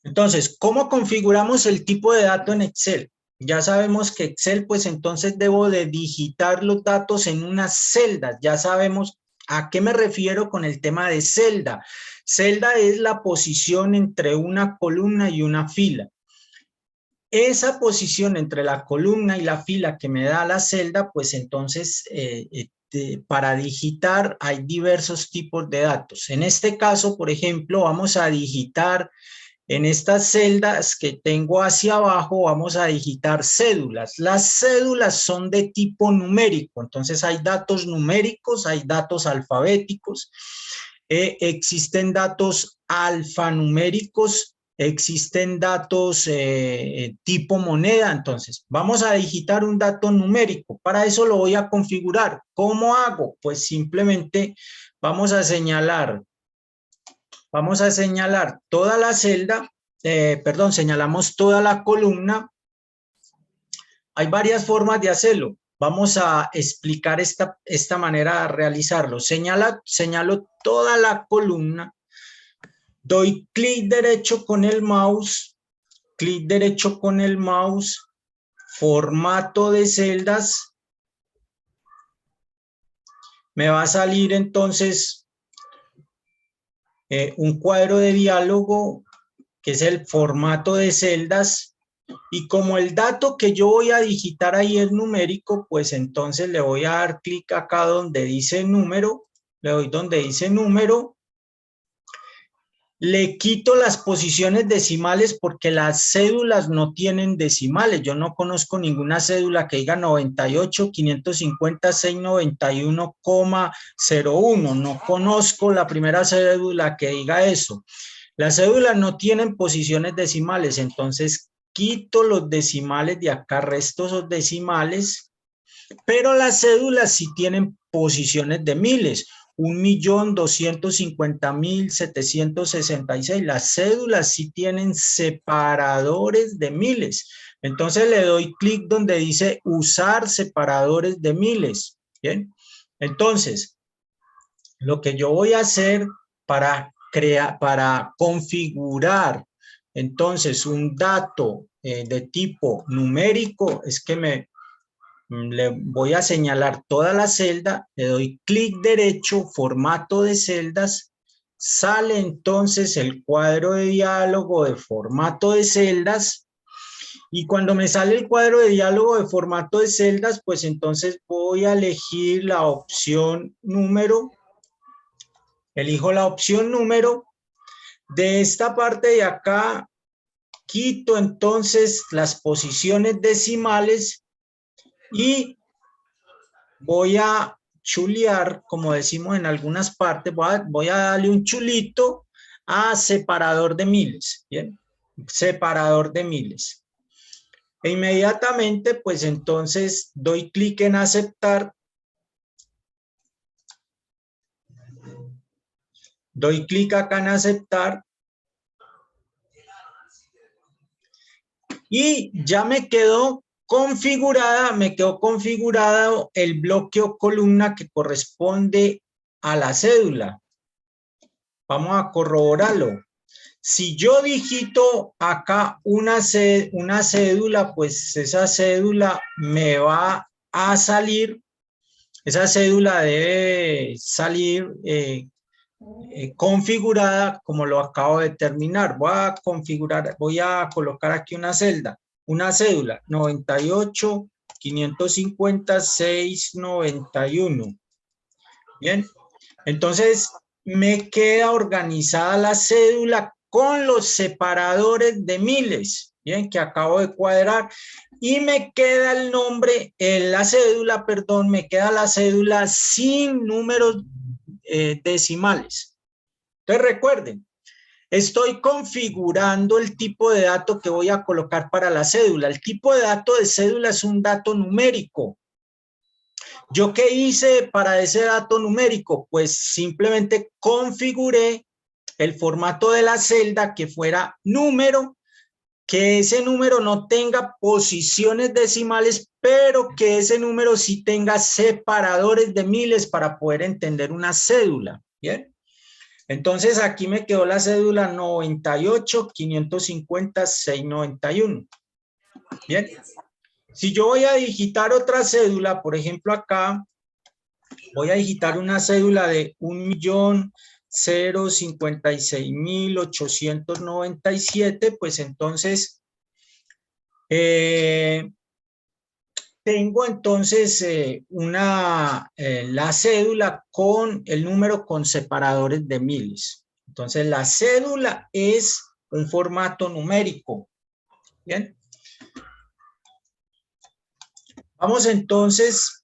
Entonces, ¿cómo configuramos el tipo de dato en Excel? Ya sabemos que Excel, pues entonces debo de digitar los datos en unas celdas. Ya sabemos a qué me refiero con el tema de celda. Celda es la posición entre una columna y una fila. Esa posición entre la columna y la fila que me da la celda, pues entonces para digitar hay diversos tipos de datos. En este caso, por ejemplo, vamos a digitar en estas celdas que tengo hacia abajo, vamos a digitar cédulas. Las cédulas son de tipo numérico, entonces hay datos numéricos, hay datos alfabéticos, existen datos alfanuméricos, existen datos tipo moneda. Entonces, vamos a digitar un dato numérico. Para eso lo voy a configurar. ¿Cómo hago? Pues simplemente vamos a señalar toda la celda, señalamos toda la columna. Hay varias formas de hacerlo. Vamos a explicar esta manera de realizarlo. Señalo toda la columna, doy clic derecho con el mouse, formato de celdas. Me va a salir entonces un cuadro de diálogo que es el formato de celdas, y como el dato que yo voy a digitar ahí es numérico, pues entonces le voy a dar clic acá donde dice número, le doy donde dice número, le quito las posiciones decimales porque las cédulas no tienen decimales. Yo no conozco ninguna cédula que diga 98.550.691,01. No conozco la primera cédula que diga eso. Las cédulas no tienen posiciones decimales, entonces quito los decimales de acá, resto esos decimales, pero las cédulas sí tienen posiciones de miles. 1.250.766. Las cédulas sí tienen separadores de miles. Entonces le doy clic donde dice usar separadores de miles. Bien. Entonces, lo que yo voy a hacer para configurar entonces un dato de tipo numérico es que le voy a señalar toda la celda, le doy clic derecho, formato de celdas, sale entonces el cuadro de diálogo de formato de celdas, y cuando me sale el cuadro de diálogo de formato de celdas, pues entonces voy a elegir la opción número, elijo la opción número, de esta parte de acá quito entonces las posiciones decimales y voy a chulear, como decimos en algunas partes, voy a darle un chulito a separador de miles, ¿bien? Separador de miles. E inmediatamente, pues entonces doy clic en aceptar. Doy clic acá en aceptar. Y ya me quedó configurado el bloque o columna que corresponde a la cédula. Vamos a corroborarlo. Si yo digito acá una cédula, pues esa cédula me va a salir, esa cédula debe salir configurada como lo acabo de terminar. Voy a colocar aquí una cédula 98.550.691. Bien, entonces me queda organizada la cédula con los separadores de miles, bien, que acabo de cuadrar, y me queda el nombre, la cédula, perdón, me queda la cédula sin números decimales. Entonces recuerden, estoy configurando el tipo de dato que voy a colocar para la cédula. El tipo de dato de cédula es un dato numérico. ¿Yo qué hice para ese dato numérico? Pues simplemente configuré el formato de la celda que fuera número, que ese número no tenga posiciones decimales, pero que ese número sí tenga separadores de miles para poder entender una cédula. Bien. Entonces aquí me quedó la cédula 98-550-691. Bien. Si yo voy a digitar otra cédula, por ejemplo acá, voy a digitar una cédula de 1.056.897, pues entonces tengo entonces la cédula con el número con separadores de miles. Entonces la cédula es un formato numérico. Bien. Vamos entonces